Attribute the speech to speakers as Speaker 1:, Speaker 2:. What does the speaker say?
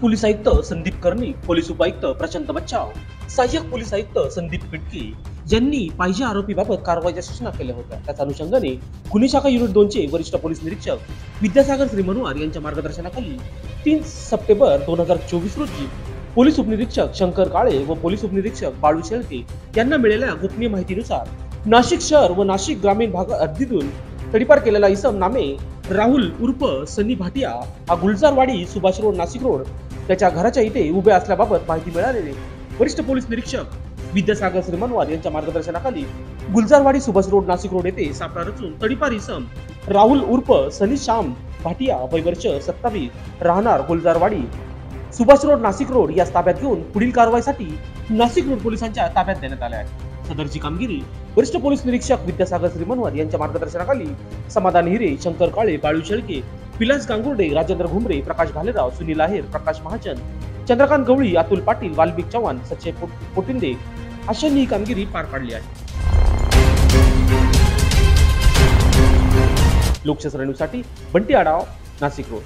Speaker 1: Police आयुक्त Sandeep Karnik, police उपायुक्त प्रशांत बच्चाव, सहाय्यक पोलीस आयुक्त संदीप पिटके यांनी पाहिजे आरोपीबाबत कारवाईच्या सूचना केल्या होत्या। त्याच अनुषंगाने गुन्हे शाखा युनिट 2 चे वरिष्ठ पोलीस निरीक्षक विद्यासागर श्रीमनवार यांच्या मार्गदर्शनाखाली 3 सप्टेंबर 2024 रोजी पोलीस उपनिरीक्षक शंकर काळे व पोलीस उपनिरीक्षक बाळू शेळके यांना मिळालेल्या गोपनीय माहितीनुसार नाशिक शहर व नाशिक ग्रामीण भाग हद्दीतून तडीपार केलेला इसम नामे राहुल उर्फ सनी भाटिया हा गुलजारवाडी सुभाष रोड नाशिक रोड त्याच्या घराच्या इथे उभे असल्याबाबत माहिती मिळालेली वरिष्ठ पोलीस निरीक्षक विद्यासागर श्रीमनवार यांच्या मार्गदर्शनाखाली गुलजारवाडी सुभाष रोड नाशिक रोड येथे सापळा रचून तडीपार इसम राहुल उर्फ सनी श्याम भाटिया वय वर्ष 27 राहणार गुलजारवाडी सुभाष रोड नाशिक रोड या ताब्यात घेऊन पुढील कारवाईसाठी नाशिक रोड पोलिसांच्या ताब्यात देण्यात आले आहे। सदरची कामगिरी वरिष्ठ पोलीस निरीक्षक विद्यासागर श्रीमनवार यांच्या मार्गदर्शनाखाली समाधान हिरे, शंकर काळे, बाळू शेळके, विलास गांगुर्डे, राजेंद्र घुमरे, प्रकाश भालेराव, सुनील आहेर, प्रकाश महाजन, चंद्रकांत गवळी, अतुल पाटील, वाल्मिक चव्हाण, सच्चे पोटिंदे अशांनी ही कामगिरी पार पाडली आहे। लोकशाही न्यूजसाठी बंटी आढाव, नाशिक रोड।